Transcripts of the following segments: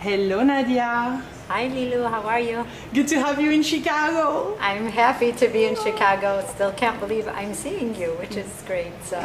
Hello, Nadia. Hi, Lilou. How are you? Good to have you in Chicago. I'm happy to be in Chicago. Still can't believe I'm seeing you, which is great. So.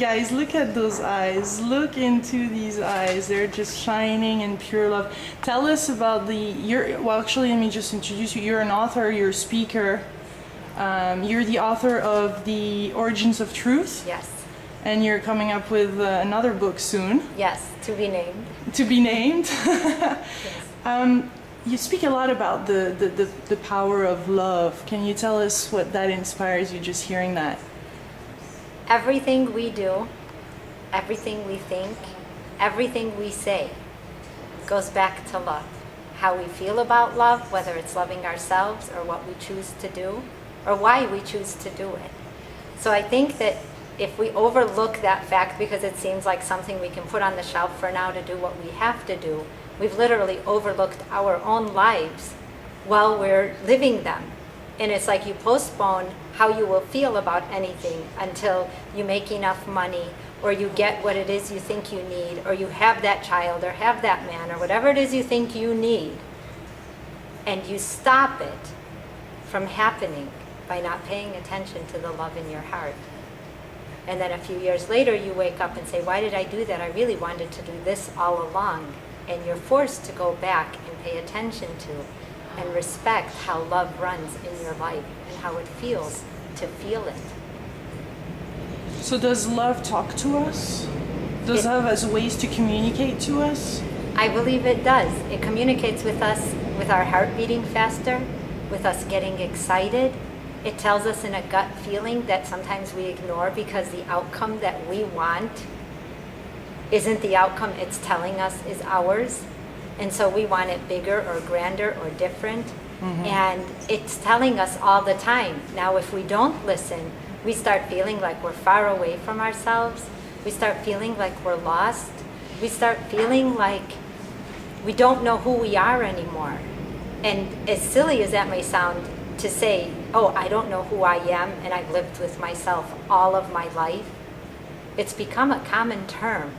Guys, look at those eyes. Look into these eyes. They're just shining in pure love. Tell us about well, actually, let me just introduce you. You're an author, you're a speaker. You're the author of The Origins of Truth. Yes. And you're coming up with another book soon. Yes, to be named. To be named. Yes. You speak a lot about the power of love. Can you tell us what that inspires you just hearing that? Everything we do, everything we think, everything we say goes back to love. How we feel about love, whether it's loving ourselves or what we choose to do, or why we choose to do it. So I think that if we overlook that fact because it seems like something we can put on the shelf for now to do what we have to do, we've literally overlooked our own lives while we're living them. And it's like you postpone how you will feel about anything until you make enough money, or you get what it is you think you need, or you have that child, or have that man, or whatever it is you think you need. And you stop it from happening by not paying attention to the love in your heart. And then a few years later, you wake up and say, why did I do that? I really wanted to do this all along. And you're forced to go back and pay attention to and respect how love runs in your life and how it feels to feel it. So does love talk to us? Does love has ways to communicate to us? I believe it does. It communicates with us with our heart beating faster, with us getting excited. It tells us in a gut feeling that sometimes we ignore because the outcome that we want isn't the outcome it's telling us is ours. And so we want it bigger or grander or different. Mm-hmm. And it's telling us all the time. Now, if we don't listen, we start feeling like we're far away from ourselves. We start feeling like we're lost. We start feeling like we don't know who we are anymore. And as silly as that may sound to say, oh, I don't know who I am and I've lived with myself all of my life, it's become a common term.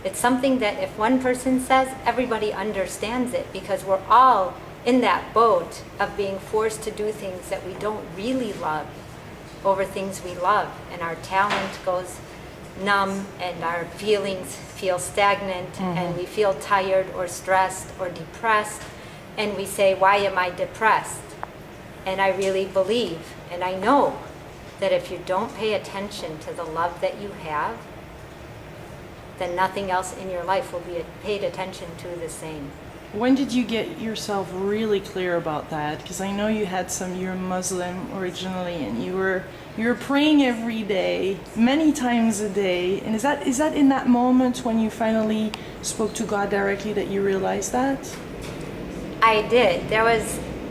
It's something that if one person says, everybody understands it, because we're all in that boat of being forced to do things that we don't really love over things we love. And our talent goes numb and our feelings feel stagnant. Mm-hmm. And we feel tired or stressed or depressed. And we say, why am I depressed? And I really believe, and I know, that if you don't pay attention to the love that you have, then nothing else in your life will be paid attention to the same. When did you get yourself really clear about that? Because I know you're Muslim originally, and you were praying every day, many times a day. And is that in that moment when you finally spoke to God directly that you realized that? I did.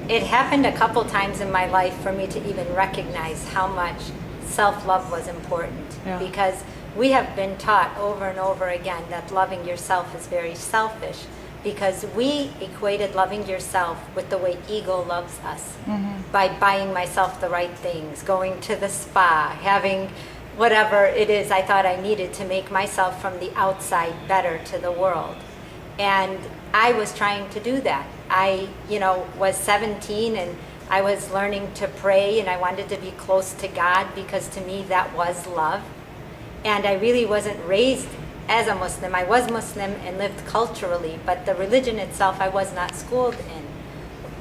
It happened a couple times in my life for me to even recognize how much self-love was important. Yeah. Because we have been taught over and over again that loving yourself is very selfish, because we equated loving yourself with the way ego loves us. Mm-hmm. By buying myself the right things, going to the spa, having whatever it is I thought I needed to make myself from the outside better to the world. And I was trying to do that. I, was 17 and I was learning to pray, and I wanted to be close to God because to me that was love. And I really wasn't raised as a Muslim. I was Muslim and lived culturally, but the religion itself I was not schooled in.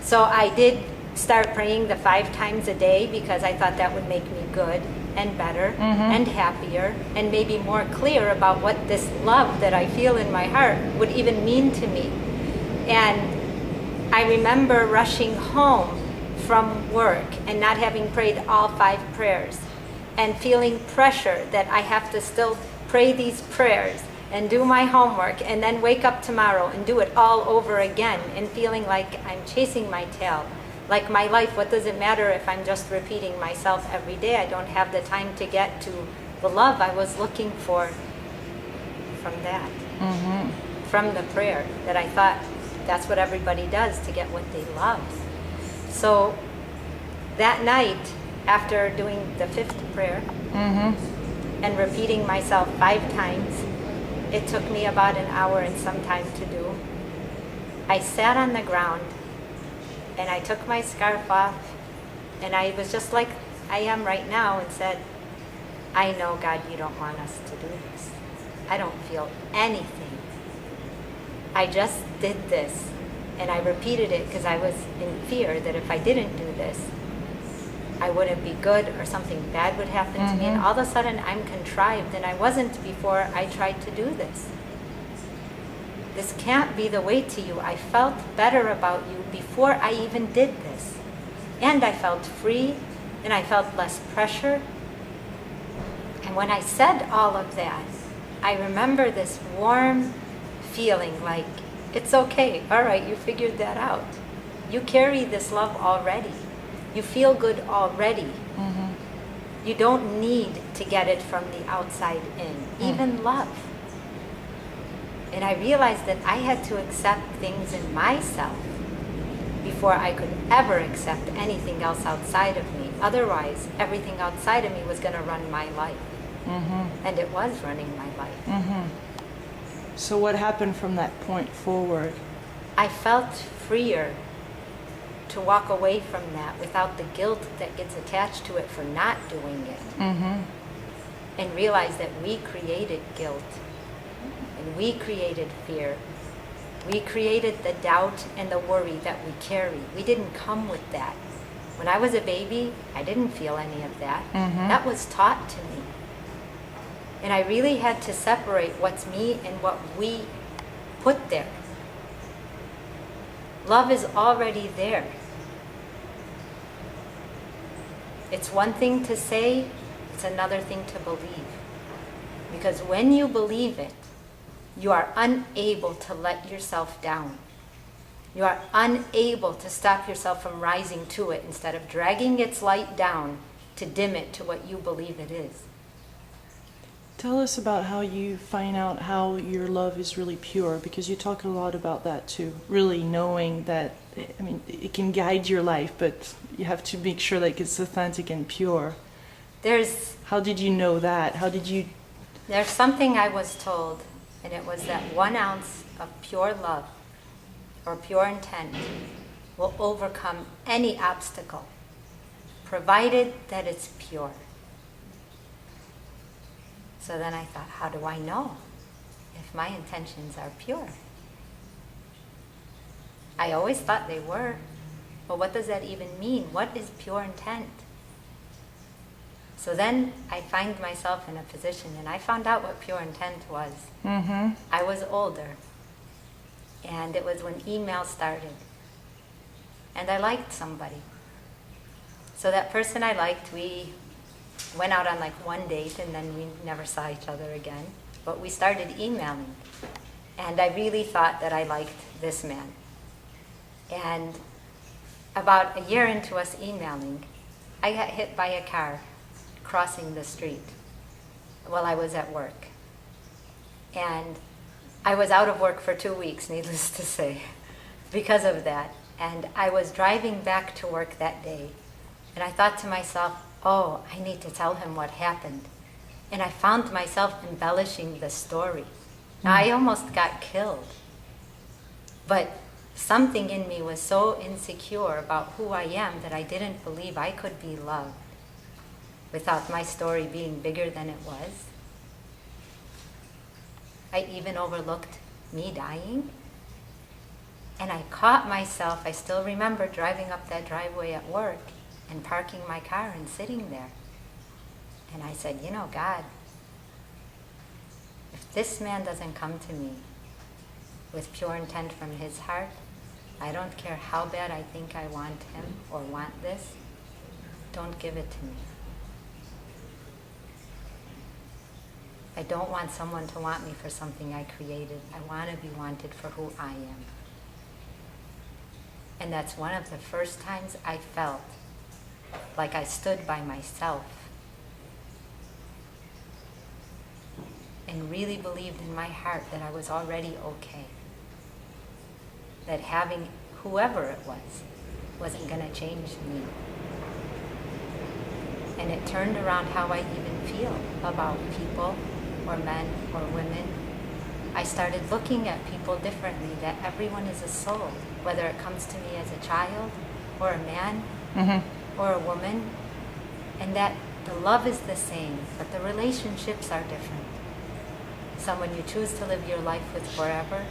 So I did start praying the 5 times a day because I thought that would make me good and better. Mm-hmm. And happier and maybe more clear about what this love that I feel in my heart would even mean to me. And I remember rushing home from work and not having prayed all 5 prayers, and feeling pressure that I have to still pray these prayers and do my homework and then wake up tomorrow and do it all over again, and feeling like I'm chasing my tail. Like my life, what does it matter if I'm just repeating myself every day? I don't have the time to get to the love I was looking for from that. Mm-hmm. From the prayer that I thought that's what everybody does to get what they love. So that night, after doing the 5th prayer, mm-hmm. and repeating myself 5 times, it took me about an hour and some time to do. I sat on the ground and I took my scarf off and I was just like I am right now and said, I know, God, you don't want us to do this. I don't feel anything. I just did this. And I repeated it because I was in fear that if I didn't do this, I wouldn't be good or something bad would happen to me. And all of a sudden I'm contrived and I wasn't before I tried to do this. This can't be the way to you. I felt better about you before I even did this. And I felt free and I felt less pressure. And when I said all of that, I remember this warm feeling like, it's okay, all right, you figured that out. You carry this love already. You feel good already. You don't need to get it from the outside in, even love. And I realized that I had to accept things in myself before I could ever accept anything else outside of me. Otherwise, everything outside of me was going to run my life. And it was running my life. So what happened from that point forward? I felt freer to walk away from that without the guilt that gets attached to it for not doing it. And realize that we created guilt and we created fear. We created the doubt and the worry that we carry. We didn't come with that. When I was a baby, I didn't feel any of that. That was taught to me. And I really had to separate what's me and what we put there. Love is already there. It's one thing to say, it's another thing to believe. Because when you believe it, you are unable to let yourself down. You are unable to stop yourself from rising to it instead of dragging its light down to dim it to what you believe it is. Tell us about how you find out how your love is really pure, because you talk a lot about that too. Really knowing that, I mean, it can guide your life, but you have to make sure that it's authentic and pure. How did you know that? How did you? There's something I was told, and it was that 1 ounce of pure love or pure intent will overcome any obstacle, provided that it's pure. So then I thought, how do I know if my intentions are pure? I always thought they were. But what does that even mean? What is pure intent? So then I find myself in a position, and I found out what pure intent was. I was older, and it was when email started. And I liked somebody. So that person I liked, we went out on like 1 date and then we never saw each other again. But we started emailing. And I really thought that I liked this man. And about a year into us emailing, I got hit by a car crossing the street while I was at work. And I was out of work for 2 weeks, needless to say, because of that. And I was driving back to work that day. And I thought to myself, oh, I need to tell him what happened. And I found myself embellishing the story. Now, I almost got killed. But something in me was so insecure about who I am that I didn't believe I could be loved without my story being bigger than it was. I even overlooked me dying. And I caught myself, I still remember driving up that driveway at work and parking my car and sitting there. And I said, you know, God, if this man doesn't come to me with pure intent from his heart, I don't care how bad I think I want him or want this, don't give it to me. I don't want someone to want me for something I created. I want to be wanted for who I am. And that's one of the first times I felt like I stood by myself and really believed in my heart that I was already okay. That having whoever it was wasn't going to change me. And it turned around how I even feel about people or men or women I started looking at people differently, that everyone is a soul, whether it comes to me as a child or a man or a woman, and that the love is the same, but the relationships are different. Someone you choose to live your life with forever,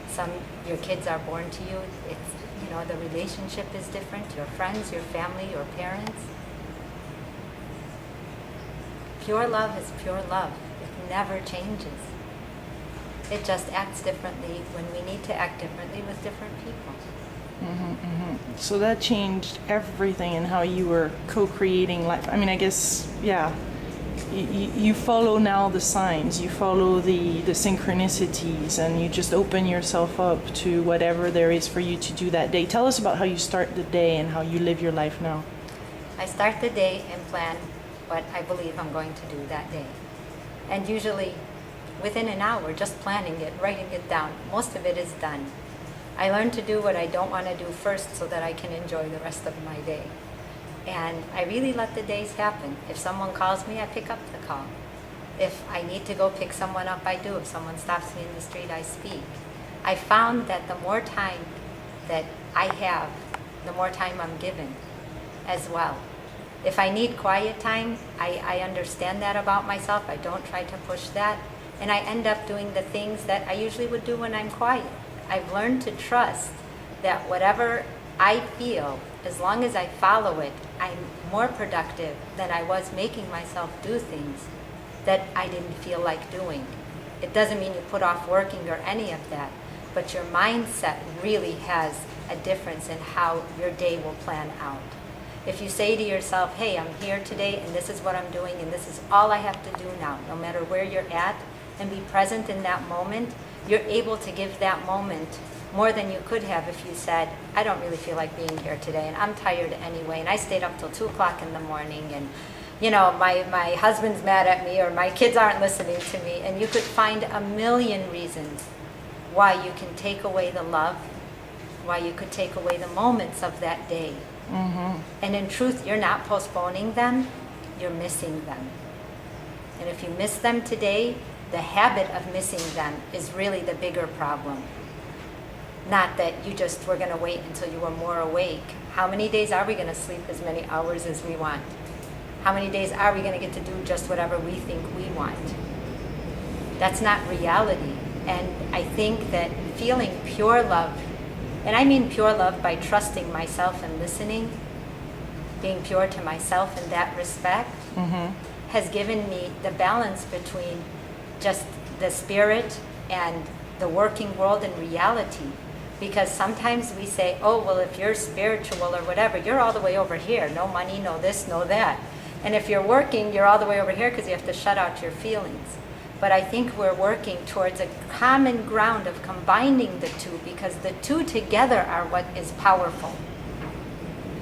some your kids are born to you, it's, you know, the relationship is different, your friends, your family, your parents. Pure love is pure love. It never changes. It just acts differently when we need to act differently with different people. So that changed everything in how you were co-creating life. I mean, I guess, yeah, you follow now the signs, you follow the synchronicities, and you just open yourself up to whatever there is for you to do that day. Tell us about how you start the day and how you live your life now. I start the day and plan what I believe I'm going to do that day. And usually within an hour, just planning it, writing it down, most of it is done. I learn to do what I don't want to do first so that I can enjoy the rest of my day. And I really let the days happen. If someone calls me, I pick up the call. If I need to go pick someone up, I do. If someone stops me in the street, I speak. I found that the more time that I have, the more time I'm given as well. If I need quiet time, I understand that about myself. I don't try to push that. And I end up doing the things that I usually would do when I'm quiet. I've learned to trust that whatever I feel, as long as I follow it, I'm more productive than I was making myself do things that I didn't feel like doing. It doesn't mean you put off working or any of that, but your mindset really has a difference in how your day will plan out. If you say to yourself, hey, I'm here today and this is what I'm doing and this is all I have to do now, no matter where you're at, and be present in that moment, you're able to give that moment more than you could have if you said, I don't really feel like being here today and I'm tired anyway and I stayed up till 2 o'clock in the morning and you know, my husband's mad at me or my kids aren't listening to me, and you could find a million reasons why you can take away the love, why you could take away the moments of that day. And in truth, you're not postponing them, you're missing them. And if you miss them today, the habit of missing them is really the bigger problem. Not that you just were going to wait until you were more awake. How many days are we going to sleep as many hours as we want? How many days are we going to get to do just whatever we think we want? That's not reality. And I think that feeling pure love, and I mean pure love by trusting myself and listening, being pure to myself in that respect, has given me the balance between just the spirit and the working world and reality. Because sometimes we say, oh, well, if you're spiritual or whatever, you're all the way over here. No money, no this, no that. And if you're working, you're all the way over here because you have to shut out your feelings. But I think we're working towards a common ground of combining the two, because the two together are what is powerful.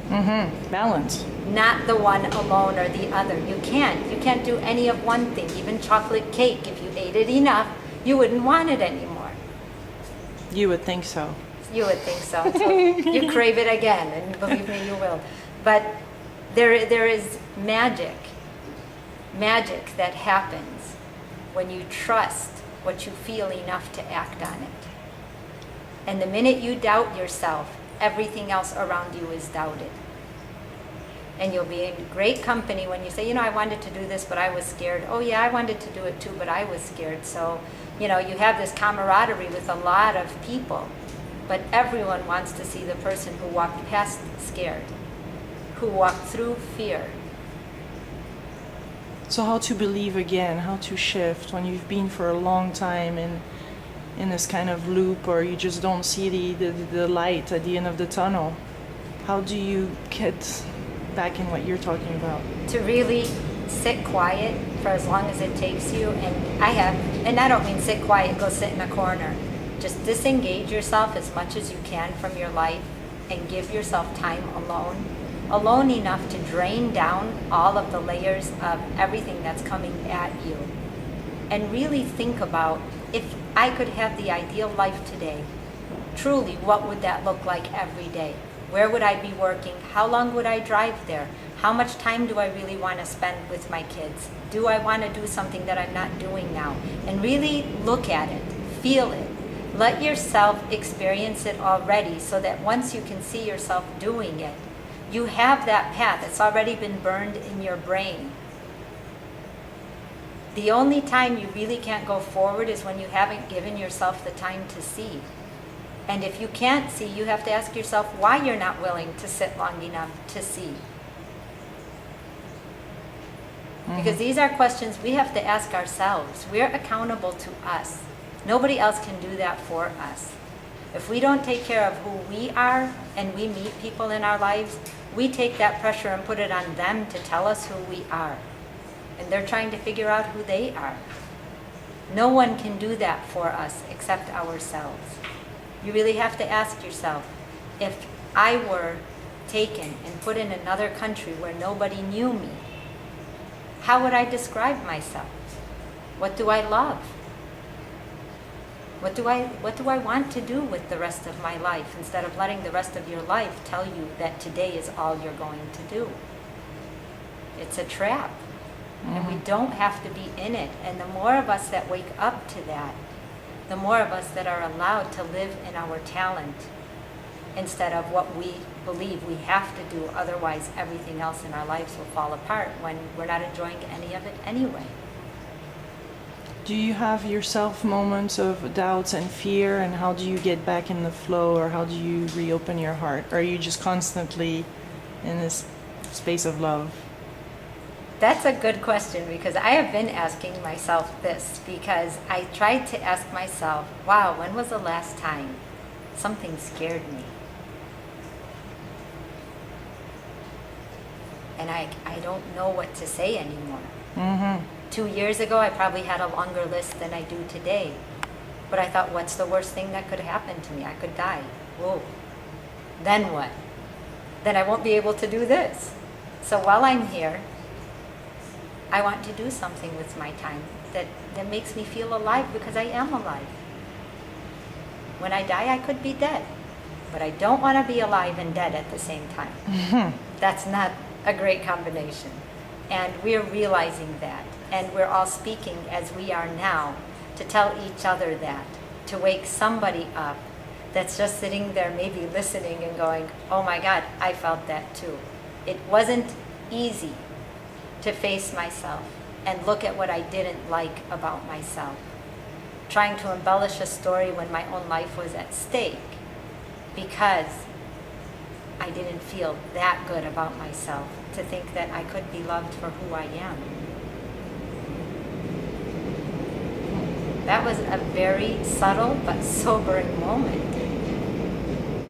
Balance. Not the one alone or the other. You can't do any of one thing. Even chocolate cake, if you ate it enough, you wouldn't want it anymore. You would think so. You would think so. Until you crave it again, and believe me, you will. But there is magic that happens when you trust what you feel enough to act on it. And the minute you doubt yourself, everything else around you is doubted. And you'll be in great company when you say, you know, I wanted to do this, but I was scared. Oh yeah, I wanted to do it too, but I was scared. So, you know, you have this camaraderie with a lot of people, but everyone wants to see the person who walked past scared, who walked through fear. So how to believe again, how to shift when you've been for a long time in this kind of loop, or you just don't see the light at the end of the tunnel. How do you get back in what you're talking about? To really sit quiet for as long as it takes you, and I don't mean sit quiet, go sit in a corner. Just disengage yourself as much as you can from your life and give yourself time alone enough to drain down all of the layers of everything that's coming at you. And really think about, if I could have the ideal life today, truly, what would that look like every day? Where would I be working? How long would I drive there? How much time do I really want to spend with my kids? Do I want to do something that I'm not doing now? And really look at it. Feel it. Let yourself experience it already so that once you can see yourself doing it, you have that path. It's already been burned in your brain. The only time you really can't go forward is when you haven't given yourself the time to see. And if you can't see, you have to ask yourself why you're not willing to sit long enough to see. Because these are questions we have to ask ourselves. We're accountable to us. Nobody else can do that for us. If we don't take care of who we are and we meet people in our lives, we take that pressure and put it on them to tell us who we are. And they're trying to figure out who they are. No one can do that for us except ourselves. You really have to ask yourself, if I were taken and put in another country where nobody knew me, how would I describe myself? What do I love? What do I want to do with the rest of my life, instead of letting the rest of your life tell you that today is all you're going to do? It's a trap. And we don't have to be in it. And the more of us that wake up to that, the more of us that are allowed to live in our talent instead of what we believe we have to do, otherwise everything else in our lives will fall apart when we're not enjoying any of it anyway. Do you have yourself moments of doubts and fear, and how do you get back in the flow, or how do you reopen your heart? Or are you just constantly in this space of love? That's a good question, because I have been asking myself this, because I tried to ask myself, wow, when was the last time something scared me? And I don't know what to say anymore. 2 years ago, I probably had a longer list than I do today. But I thought, what's the worst thing that could happen to me? I could die. Whoa. Then what? Then I won't be able to do this. So while I'm here, I want to do something with my time that makes me feel alive, because I am alive. When I die, I could be dead. But I don't want to be alive and dead at the same time. That's not a great combination. And we're realizing that. And we're all speaking as we are now to tell each other that, to wake somebody up that's just sitting there maybe listening and going, oh my God, I felt that too. It wasn't easy to face myself and look at what I didn't like about myself. Trying to embellish a story when my own life was at stake because I didn't feel that good about myself to think that I could be loved for who I am. That was a very subtle but sobering moment.